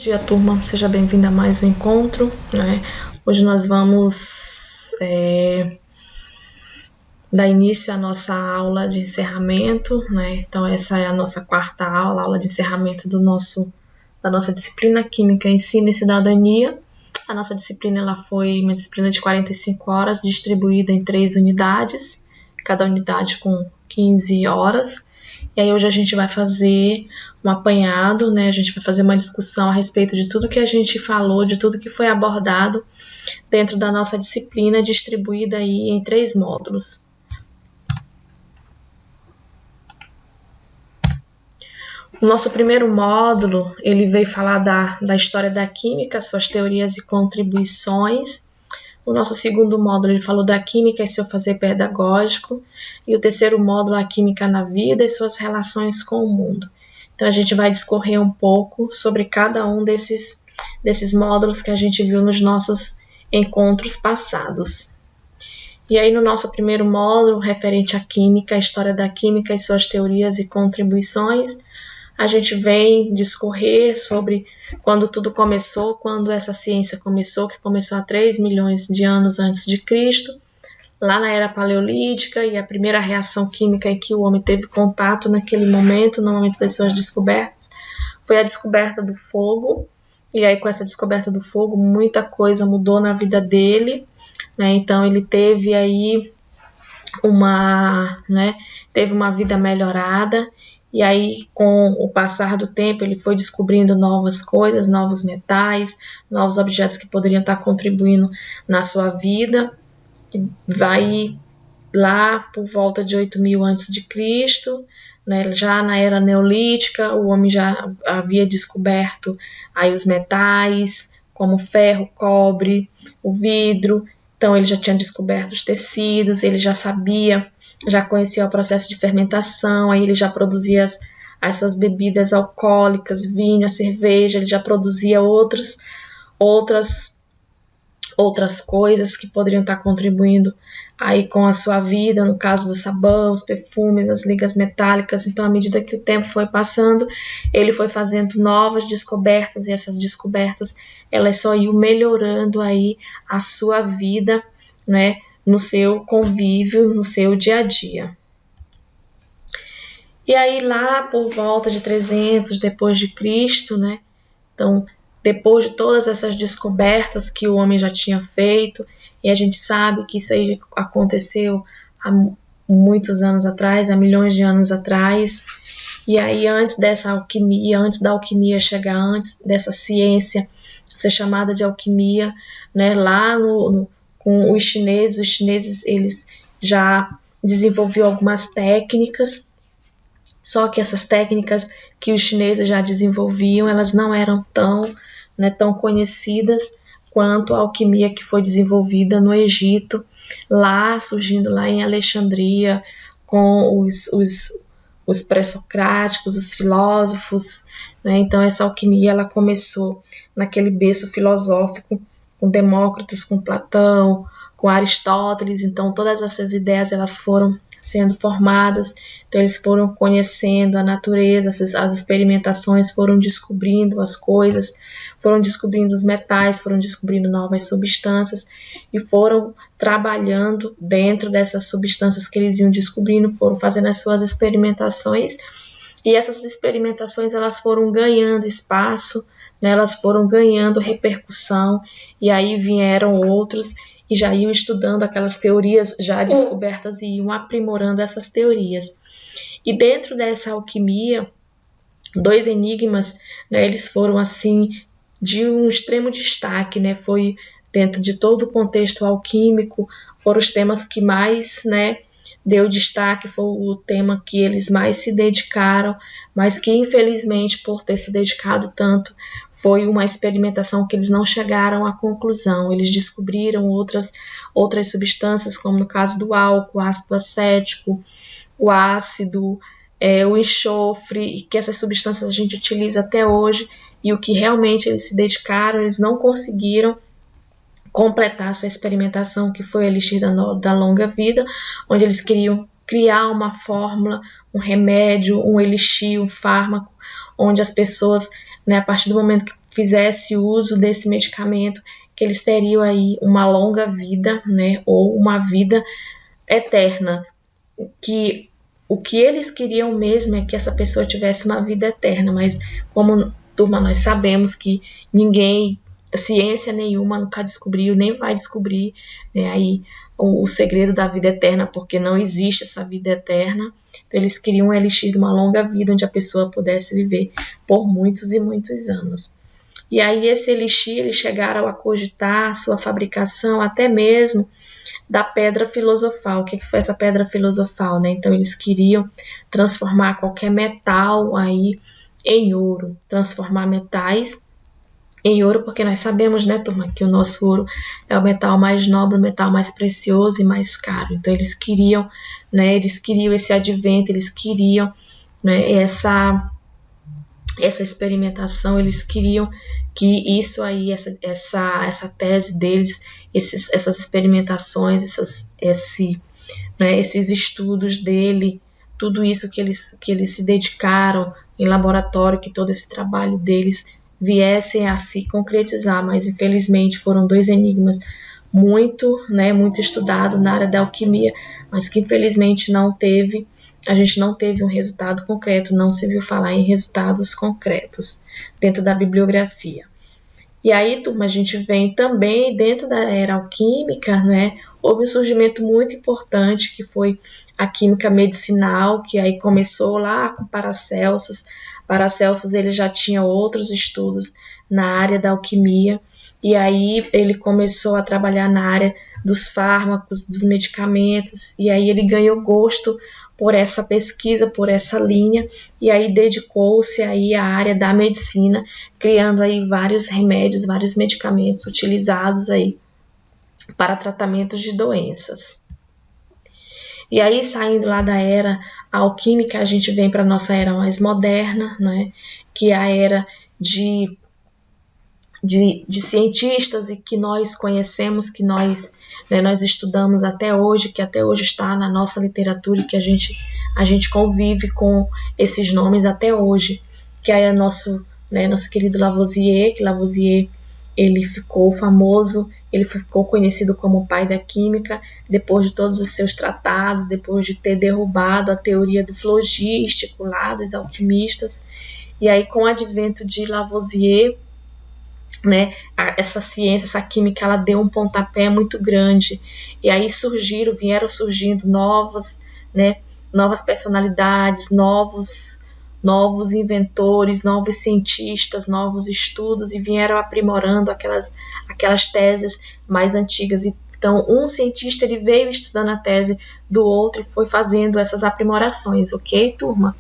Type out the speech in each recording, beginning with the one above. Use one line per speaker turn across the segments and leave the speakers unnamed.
Bom dia, turma, seja bem-vinda a mais um encontro, né? Hoje nós vamos dar início à nossa aula de encerramento, né? Então essa é a nossa quarta aula de encerramento da nossa disciplina Química, Ensino e Cidadania. A nossa disciplina ela foi uma disciplina de 45 horas, distribuída em 3 unidades, cada unidade com 15 horas. E aí hoje a gente vai fazer um apanhado, né? A gente vai fazer uma discussão a respeito de tudo que a gente falou, de tudo que foi abordado dentro da nossa disciplina, distribuída aí em 3 módulos. O nosso primeiro módulo, ele veio falar da história da química, suas teorias e contribuições. O nosso segundo módulo, ele falou da química e seu fazer pedagógico. E o terceiro módulo, a química na vida e suas relações com o mundo. Então, a gente vai discorrer um pouco sobre cada um desses módulos que a gente viu nos nossos encontros passados. E aí, no nosso primeiro módulo, referente à química, a história da química e suas teorias e contribuições, a gente vem discorrer sobre quando tudo começou, quando essa ciência começou, que começou há 3 milhões de anos antes de Cristo, lá na era paleolítica, e a primeira reação química em que o homem teve contato naquele momento, no momento das suas descobertas, foi a descoberta do fogo. E aí, com essa descoberta do fogo, muita coisa mudou na vida dele, né? Então, ele teve aí teve uma vida melhorada. E aí, com o passar do tempo, ele foi descobrindo novas coisas, novos metais, novos objetos que poderiam estar contribuindo na sua vida. Vai lá por volta de 8.000 a.C., né, já na era neolítica, o homem já havia descoberto aí os metais, como ferro, cobre, o vidro. Então, ele já tinha descoberto os tecidos, ele já sabia, já conhecia o processo de fermentação, aí ele já produzia as suas bebidas alcoólicas, vinho, a cerveja, ele já produzia outras coisas que poderiam estar contribuindo aí com a sua vida, no caso do sabão, os perfumes, as ligas metálicas. Então, à medida que o tempo foi passando, ele foi fazendo novas descobertas, e essas descobertas, elas só iam melhorando aí a sua vida, né, no seu convívio, no seu dia a dia. E aí, lá por volta de 300 depois de Cristo, né, então, depois de todas essas descobertas que o homem já tinha feito, e a gente sabe que isso aí aconteceu há muitos anos atrás, há milhões de anos atrás, e aí antes dessa alquimia, antes da alquimia chegar, antes dessa ciência ser chamada de alquimia, né, lá com os chineses eles já desenvolviam algumas técnicas, só que essas técnicas que os chineses já desenvolviam, elas não eram tão conhecidas quanto a alquimia que foi desenvolvida no Egito, surgindo lá em Alexandria, com os pré-socráticos, os filósofos, né? Então, essa alquimia ela começou naquele berço filosófico, com Demócrito, com Platão, com Aristóteles. Então, todas essas ideias elas foram sendo formadas, então eles foram conhecendo a natureza, as experimentações, foram descobrindo as coisas, foram descobrindo os metais, foram descobrindo novas substâncias e foram trabalhando dentro dessas substâncias que eles iam descobrindo, foram fazendo as suas experimentações, e essas experimentações elas foram ganhando espaço, né, elas foram ganhando repercussão, e aí vieram outros e já iam estudando aquelas teorias já descobertas e iam aprimorando essas teorias. E dentro dessa alquimia, 2 enigmas, né, eles foram assim de um extremo destaque, né, foi dentro de todo o contexto alquímico, foram os temas que mais, né, deu destaque, foi o tema que eles mais se dedicaram, mas que infelizmente por ter se dedicado tanto, foi uma experimentação que eles não chegaram à conclusão. Eles descobriram outras substâncias, como no caso do álcool, o ácido acético, o ácido, o enxofre, e que essas substâncias a gente utiliza até hoje, e o que realmente eles se dedicaram, eles não conseguiram completar sua experimentação, que foi o elixir da longa vida, onde eles queriam criar uma fórmula, um remédio, um elixir, um fármaco, onde as pessoas, né, a partir do momento que fizesse uso desse medicamento, que eles teriam aí uma longa vida, né, ou uma vida eterna, que o que eles queriam mesmo é que essa pessoa tivesse uma vida eterna, mas como, turma, nós sabemos que ninguém, ciência nenhuma nunca descobriu, nem vai descobrir, né, aí o segredo da vida eterna, porque não existe essa vida eterna. Então eles queriam um elixir de uma longa vida, onde a pessoa pudesse viver por muitos e muitos anos. E aí esse elixir, eles chegaram a cogitar sua fabricação até mesmo da pedra filosofal. O que foi essa pedra filosofal, né? Então eles queriam transformar qualquer metal aí em ouro, transformar metais em ouro, porque nós sabemos, né, turma, que o nosso ouro é o metal mais nobre, o metal mais precioso e mais caro. Então eles queriam, né, esse advento, eles queriam, né, essa experimentação, eles queriam que isso aí, essa tese deles, essas experimentações, esses estudos dele, tudo isso que eles se dedicaram em laboratório, que todo esse trabalho deles viessem a se concretizar, mas infelizmente foram 2 enigmas muito estudado na área da alquimia, mas que infelizmente a gente não teve um resultado concreto, não se viu falar em resultados concretos dentro da bibliografia. E aí, turma, a gente vem também dentro da era alquímica, né? Houve um surgimento muito importante, que foi a química medicinal, que aí começou lá com Paracelsus. Paracelsus, ele já tinha outros estudos na área da alquimia, e aí ele começou a trabalhar na área dos fármacos, dos medicamentos, e aí ele ganhou gosto por essa pesquisa, por essa linha, e aí dedicou-se aí à área da medicina, criando aí vários remédios, vários medicamentos utilizados aí para tratamentos de doenças. E aí, saindo lá da era alquímica, a gente vem para a nossa era mais moderna, né, que é a era de cientistas e que nós conhecemos, que nós estudamos até hoje, que até hoje está na nossa literatura e que a gente convive com esses nomes até hoje, que é nosso querido Lavoisier, que Lavoisier ele ficou famoso, ele ficou conhecido como o pai da química, depois de todos os seus tratados, depois de ter derrubado a teoria do flogístico lá dos alquimistas, e aí com o advento de Lavoisier, né, essa ciência, essa química, ela deu um pontapé muito grande, e aí vieram surgindo novas personalidades, novos inventores, novos cientistas, novos estudos, e vieram aprimorando aquelas teses mais antigas. Então, um cientista ele veio estudando a tese do outro e foi fazendo essas aprimorações, ok, turma?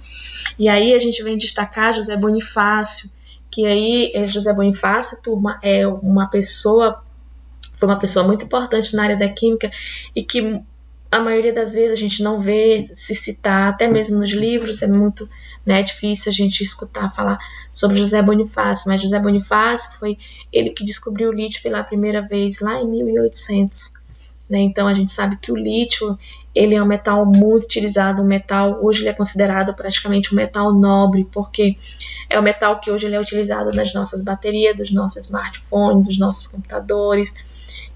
E aí a gente vem destacar José Bonifácio, que aí José Bonifácio, turma, foi uma pessoa muito importante na área da química e que a maioria das vezes a gente não vê se citar, até mesmo nos livros, é muito difícil a gente escutar falar sobre José Bonifácio, mas José Bonifácio foi ele que descobriu o lítio pela primeira vez lá em 1800, né? Então a gente sabe que o lítio ele é um metal muito utilizado, hoje ele é considerado praticamente um metal nobre, porque é o metal que hoje ele é utilizado nas nossas baterias, dos nossos smartphones, dos nossos computadores.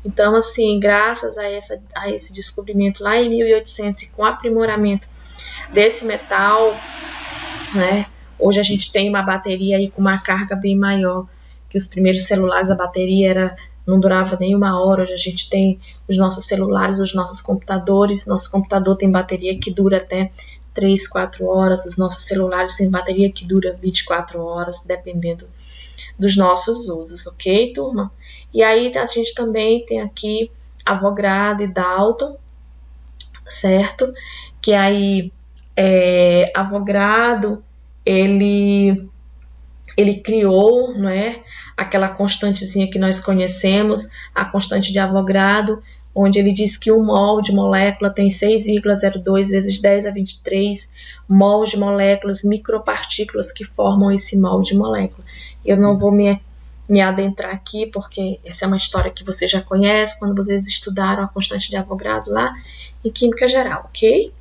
Então, assim, graças a esse descobrimento lá em 1800 e com o aprimoramento desse metal, né, hoje a gente tem uma bateria aí com uma carga bem maior, que os primeiros celulares, a bateria não durava nem 1 hora. Hoje a gente tem os nossos celulares, os nossos computadores. Nosso computador tem bateria que dura até 3, 4 horas. Os nossos celulares têm bateria que dura 24 horas, dependendo dos nossos usos, ok, turma? E aí a gente também tem aqui Avogadro e Dalton, certo? Que aí Avogadro, ele criou, não é, aquela constantezinha que nós conhecemos, a constante de Avogadro, onde ele diz que um mol de molécula tem 6,02 vezes 10 a 23 mols de moléculas, micropartículas que formam esse mol de molécula. Eu não vou me adentrar aqui, porque essa é uma história que você já conhece, quando vocês estudaram a constante de Avogadro lá em Química Geral, ok?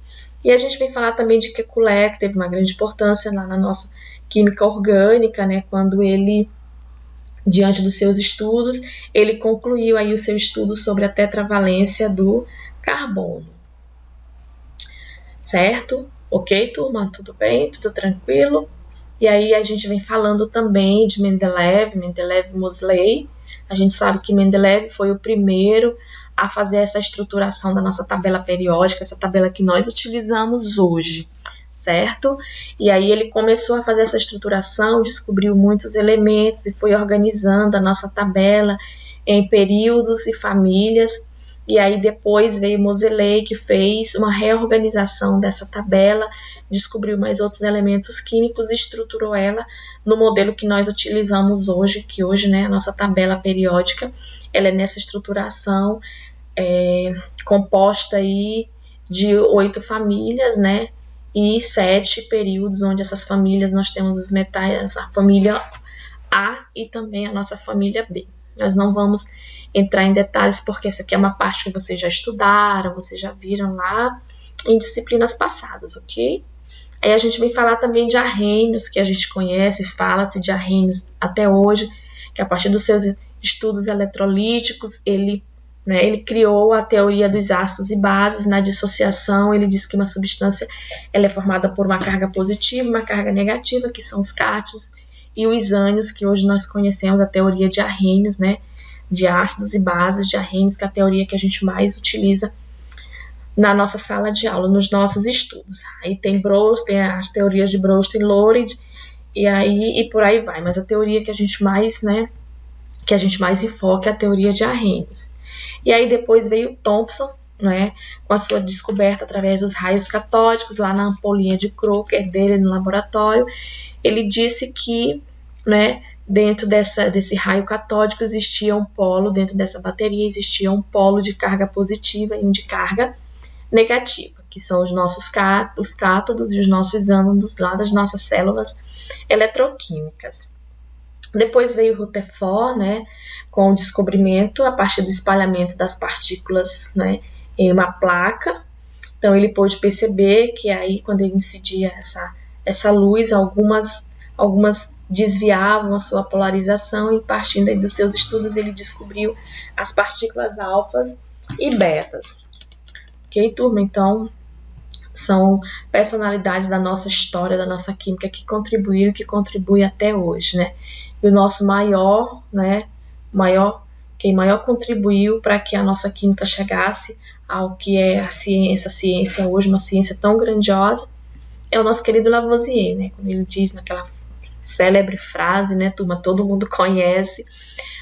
E a gente vem falar também de Kekulé, que teve uma grande importância lá na nossa química orgânica, né, quando ele diante dos seus estudos, ele concluiu aí o seu estudo sobre a tetravalência do carbono. Certo? Ok, turma? Tudo bem? Tudo tranquilo? E aí a gente vem falando também de Mendeleev e Moseley. A gente sabe que Mendeleev foi o primeiro a fazer essa estruturação da nossa tabela periódica, essa tabela que nós utilizamos hoje, certo? E aí ele começou a fazer essa estruturação, descobriu muitos elementos e foi organizando a nossa tabela em períodos e famílias. E aí depois veio Moseley, que fez uma reorganização dessa tabela, descobriu mais outros elementos químicos e estruturou ela no modelo que nós utilizamos hoje, que hoje, né, a nossa tabela periódica, ela é nessa estruturação composta aí de 8 famílias, né, e 7 períodos, onde essas famílias nós temos os metais, a família A e também a nossa família B. Nós não vamos entrar em detalhes, porque essa aqui é uma parte que vocês já estudaram, vocês já viram lá em disciplinas passadas, ok? Aí a gente vem falar também de Arrhenius, que a gente conhece, fala-se de Arrhenius até hoje, que a partir dos seus estudos eletrolíticos, ele criou a teoria dos ácidos e bases. Na dissociação, ele diz que uma substância ela é formada por uma carga positiva e uma carga negativa, que são os cátions e os ânions, que hoje nós conhecemos a teoria de Arrhenius, né, de ácidos e bases de Arrhenius, que é a teoria que a gente mais utiliza na nossa sala de aula, nos nossos estudos. Aí tem as teorias de Bronsted e Lorid, e por aí vai, mas a teoria que a gente mais, enfoca é a teoria de Arrhenius. E aí depois veio Thomson, né, com a sua descoberta através dos raios catódicos, lá na ampolinha de Crocker dele no laboratório. Ele disse que, né, dentro desse raio catódico existia um polo, dentro dessa bateria existia um polo de carga positiva e um de carga negativa, que são os nossos os cátodos e os nossos ânodos lá das nossas células eletroquímicas. Depois veio Rutherford, né, com o descobrimento a partir do espalhamento das partículas, né, em uma placa. Então ele pôde perceber que aí quando ele incidia essa luz, algumas desviavam a sua polarização, e partindo aí dos seus estudos ele descobriu as partículas alfas e betas. Ok, turma? Então são personalidades da nossa história, da nossa química, que contribuíram, que contribuem até hoje, né? E o nosso quem maior contribuiu para que a nossa química chegasse ao que é essa ciência hoje, uma ciência tão grandiosa, é o nosso querido Lavoisier, né? Quando ele diz naquela célebre frase, né, turma, todo mundo conhece: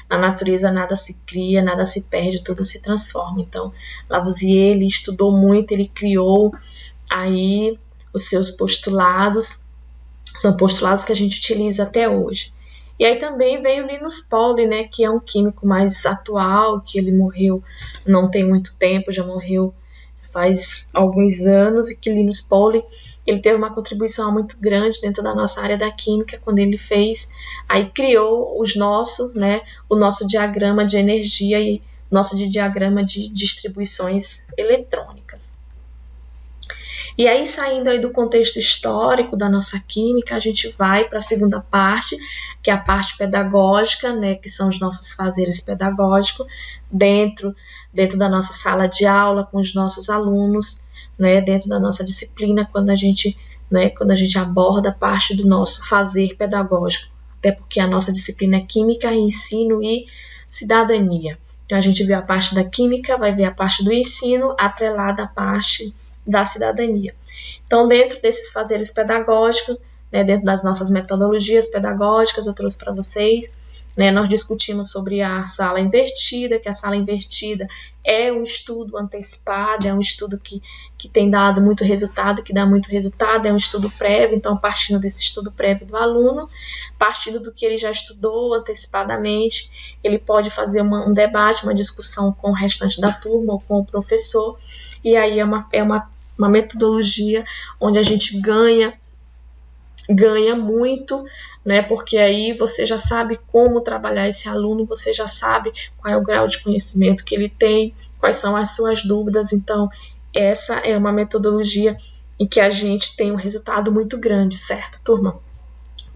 na natureza nada se cria, nada se perde, tudo se transforma. Então, Lavoisier, ele estudou muito, ele criou aí os seus postulados, são postulados que a gente utiliza até hoje. E aí também veio Linus Pauling, né, que é um químico mais atual, que ele morreu não tem muito tempo, já morreu faz alguns anos, e que Linus Pauling, ele teve uma contribuição muito grande dentro da nossa área da química, quando ele criou o nosso diagrama de energia e nosso diagrama de distribuições eletrônicas. E aí, saindo aí do contexto histórico da nossa química, a gente vai para a segunda parte, que é a parte pedagógica, né, que são os nossos fazeres pedagógicos dentro da nossa sala de aula, com os nossos alunos, né, dentro da nossa disciplina, quando a gente aborda a parte do nosso fazer pedagógico, até porque a nossa disciplina é química, ensino e cidadania. Então a gente vê a parte da química, vai ver a parte do ensino atrelada à parte da cidadania. Então, dentro desses fazeres pedagógicos, né, dentro das nossas metodologias pedagógicas, eu trouxe para vocês, né, nós discutimos sobre a sala invertida, que a sala invertida é um estudo antecipado, é um estudo que tem dado muito resultado, que dá muito resultado, é um estudo prévio. Então, partindo desse estudo prévio do aluno, partindo do que ele já estudou antecipadamente, ele pode fazer um debate, uma discussão com o restante da turma ou com o professor, e aí é uma metodologia onde a gente ganha muito, né? Porque aí você já sabe como trabalhar esse aluno, você já sabe qual é o grau de conhecimento que ele tem, quais são as suas dúvidas. Então, essa é uma metodologia em que a gente tem um resultado muito grande, certo, turma?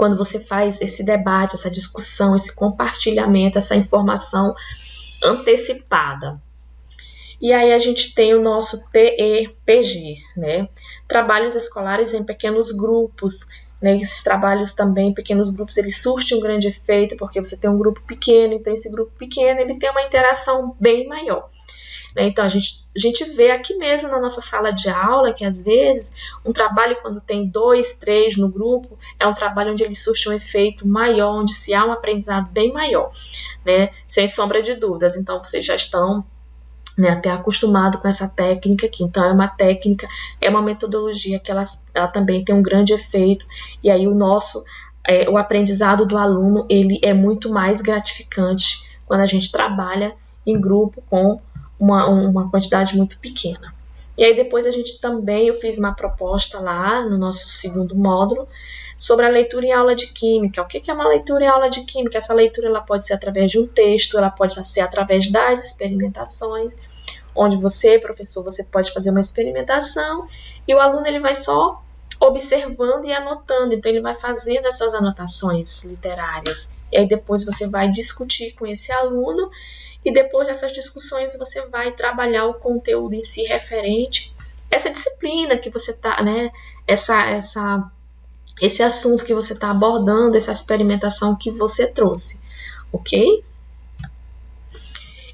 quando você faz esse debate, essa discussão, esse compartilhamento, essa informação antecipada. E aí a gente tem o nosso TEPG, né? Trabalhos escolares em pequenos grupos, né? Esses trabalhos também, pequenos grupos, eles surtem um grande efeito, porque você tem um grupo pequeno, então esse grupo pequeno ele tem uma interação bem maior. Né? Então a gente vê aqui mesmo na nossa sala de aula que às vezes um trabalho quando tem 2, 3 no grupo, é um trabalho onde ele surte um efeito maior, onde se há um aprendizado bem maior, né? Sem sombra de dúvidas. Então vocês já estão, né, até acostumado com essa técnica aqui. Então é uma técnica, é uma metodologia que ela também tem um grande efeito, e aí o aprendizado do aluno ele é muito mais gratificante quando a gente trabalha em grupo com uma quantidade muito pequena. E aí depois eu fiz uma proposta lá no nosso segundo módulo sobre a leitura em aula de química. O que é uma leitura em aula de química? Essa leitura ela pode ser através de um texto, ela pode ser através das experimentações, onde você, professor, você pode fazer uma experimentação e o aluno ele vai só observando e anotando. Então ele vai fazendo as suas anotações literárias. E aí depois você vai discutir com esse aluno e depois dessas discussões você vai trabalhar o conteúdo em si referente essa disciplina que você está, né, esse assunto que você está abordando, essa experimentação que você trouxe, ok?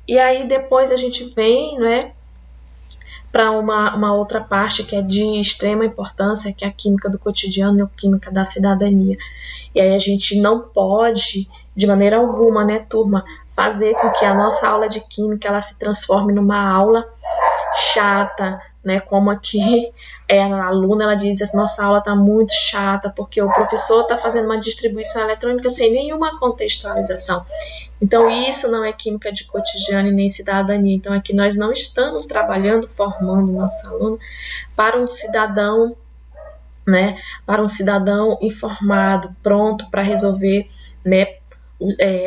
E aí depois a gente vem, né, para uma outra parte que é de extrema importância, que é a química do cotidiano e a química da cidadania. E aí a gente não pode, de maneira alguma, né, turma, fazer com que a nossa aula de química ela se transforme numa aula chata, né, como aqui a aluna ela diz, nossa aula está muito chata, porque o professor está fazendo uma distribuição eletrônica sem nenhuma contextualização. Então isso não é química de cotidiano e nem cidadania. Então aqui nós não estamos trabalhando, formando o nosso aluno para um cidadão, né, para um cidadão informado, pronto para resolver, né,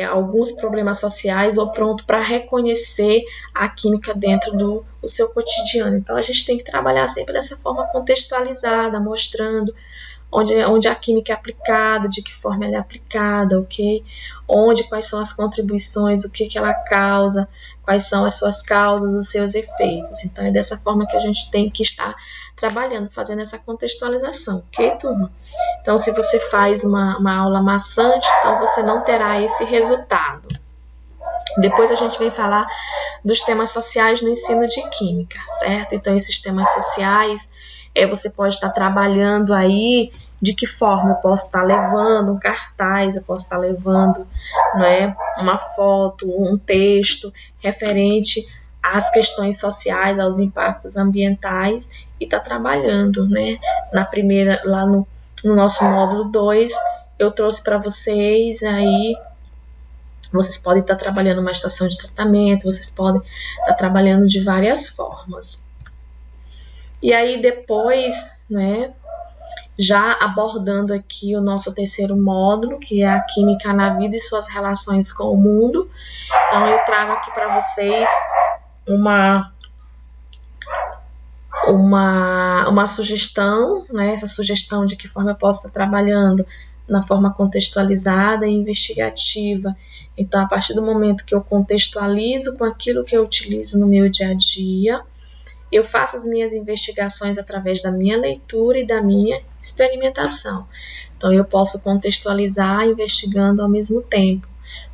alguns problemas sociais ou pronto para reconhecer a química dentro do seu cotidiano. Então a gente tem que trabalhar sempre dessa forma contextualizada, mostrando onde a química é aplicada, de que forma ela é aplicada, ok? Quais são as contribuições, o que ela causa, quais são as suas causas, os seus efeitos. Então é dessa forma que a gente tem que estar trabalhando, fazendo essa contextualização, ok, turma? Então, se você faz uma aula maçante, então você não terá esse resultado. Depois a gente vem falar dos temas sociais no ensino de química, certo? Então, esses temas sociais, você pode estar trabalhando aí de que forma eu posso estar levando um cartaz, eu posso estar levando, né, uma foto, um texto referente às questões sociais, aos impactos ambientais, e está trabalhando, né? Na primeira, lá no nosso módulo 2, eu trouxe para vocês aí, vocês podem estar trabalhando uma estação de tratamento, vocês podem estar trabalhando de várias formas. E aí depois, né, já abordando aqui o nosso terceiro módulo, que é a química na vida e suas relações com o mundo. Então eu trago aqui para vocês uma sugestão, né? Essa sugestão de que forma eu posso estar trabalhando na forma contextualizada e investigativa. Então, a partir do momento que eu contextualizo com aquilo que eu utilizo no meu dia a dia, eu faço as minhas investigações através da minha leitura e da minha experimentação. Então, eu posso contextualizar investigando ao mesmo tempo,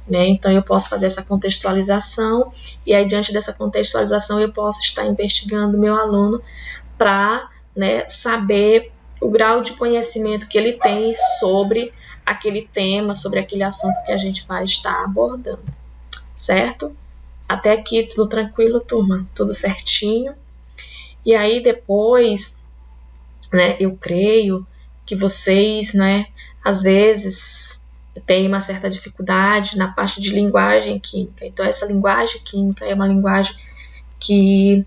né? Então, eu posso fazer essa contextualização e aí, diante dessa contextualização, eu posso estar investigando o meu aluno para, né, saber o grau de conhecimento que ele tem sobre aquele tema, sobre aquele assunto que a gente vai estar abordando, certo? Até aqui tudo tranquilo, turma? Tudo certinho? E aí depois, né, eu creio que vocês, né, às vezes têm uma certa dificuldade na parte de linguagem química. Então essa linguagem química é uma linguagem que,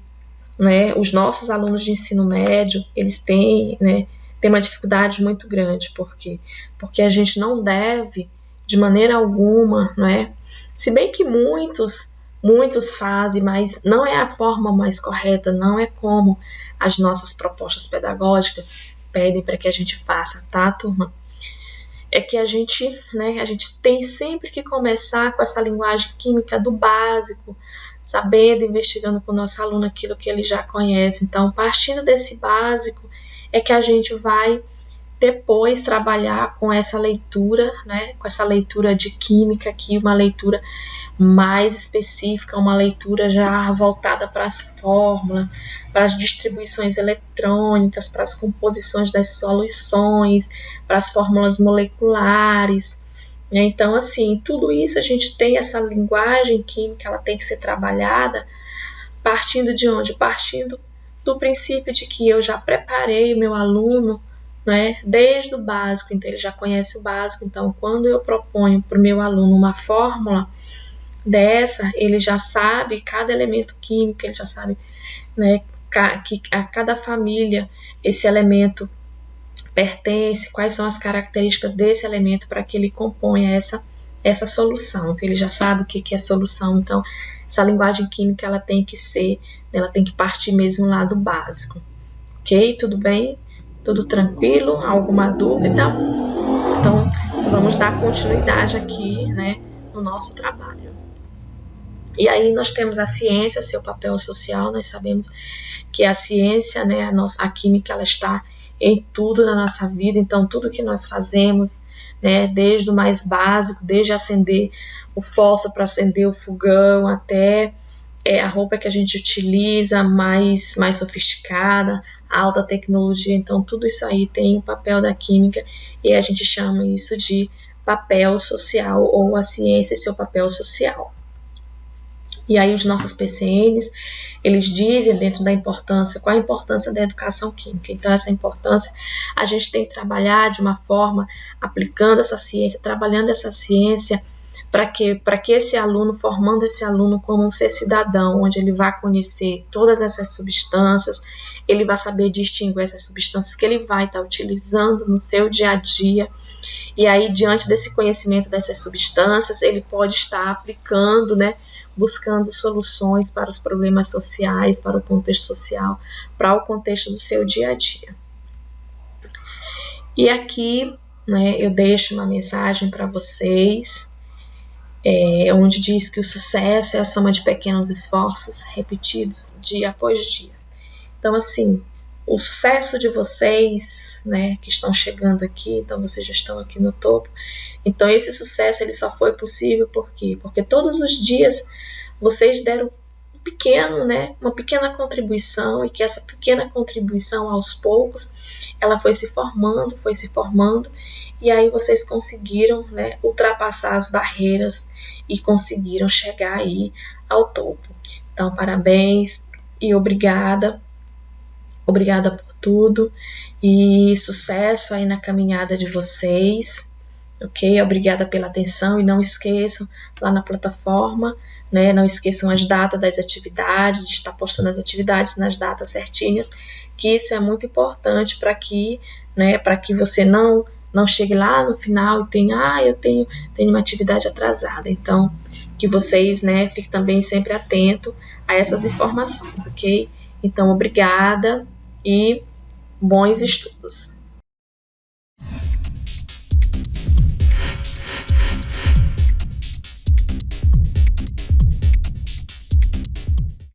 né, os nossos alunos de ensino médio, eles têm, né, tem uma dificuldade muito grande. Por quê? Porque a gente não deve, de maneira alguma, né, se bem que muitos fazem, mas não é a forma mais correta, não é como as nossas propostas pedagógicas pedem para que a gente faça, tá, turma? é que a gente tem sempre que começar com essa linguagem química do básico, sabendo, investigando com o nosso aluno aquilo que ele já conhece. Então, partindo desse básico, é que a gente vai depois trabalhar com essa leitura, né, com essa leitura de química aqui, uma leitura mais específica, uma leitura já voltada para as fórmulas, para as distribuições eletrônicas, para as composições das soluções, para as fórmulas moleculares. Então, assim, tudo isso a gente tem essa linguagem química, ela tem que ser trabalhada partindo de onde? Partindo do princípio de que eu já preparei o meu aluno, né, desde o básico, então ele já conhece o básico. Então, quando eu proponho para o meu aluno uma fórmula dessa, ele já sabe cada elemento químico, ele já sabe, né, que a cada família esse elemento pertence, quais são as características desse elemento para que ele componha essa solução. Então ele já sabe o que é solução. Então essa linguagem química ela tem que partir mesmo lá do básico. Ok? Tudo bem? Tudo tranquilo? Alguma dúvida? Então vamos dar continuidade aqui, né, no nosso trabalho. E aí nós temos a ciência, seu papel social. Nós sabemos que a ciência, né, a química, ela está em tudo na nossa vida. Então tudo que nós fazemos, né, desde o mais básico, desde acender o fósforo para acender o fogão, até a roupa que a gente utiliza mais sofisticada, alta tecnologia. Então tudo isso aí tem o papel da química e a gente chama isso de papel social, ou a ciência e seu papel social. E aí os nossos PCNs, eles dizem dentro da importância, qual a importância da educação química. Então essa importância a gente tem que trabalhar de uma forma, aplicando essa ciência, trabalhando essa ciência, para que esse aluno, formando esse aluno como um ser cidadão, onde ele vai conhecer todas essas substâncias, ele vai saber distinguir essas substâncias que ele vai estar utilizando no seu dia a dia. E aí, diante desse conhecimento dessas substâncias, ele pode estar aplicando, né, buscando soluções para os problemas sociais, para o contexto social, para o contexto do seu dia a dia. E aqui, né, eu deixo uma mensagem para vocês, onde diz que o sucesso é a soma de pequenos esforços repetidos dia após dia. Então, assim, o sucesso de vocês, né, que estão chegando aqui, então vocês já estão aqui no topo. Então, esse sucesso ele só foi possível por quê? Porque todos os dias vocês deram uma pequena contribuição, e que essa pequena contribuição, aos poucos, ela foi se formando, e aí vocês conseguiram, né, ultrapassar as barreiras e conseguiram chegar aí ao topo. Então, parabéns e obrigada por tudo, e sucesso aí na caminhada de vocês, ok? Obrigada pela atenção, e não esqueçam, lá na plataforma, né, não esqueçam as datas das atividades, de estar postando as atividades nas datas certinhas, que isso é muito importante para que, né, você não chegue lá no final e tenha, eu tenho uma atividade atrasada. Então, que vocês, né, fiquem também sempre atentos a essas informações, ok? Então, obrigada e bons estudos.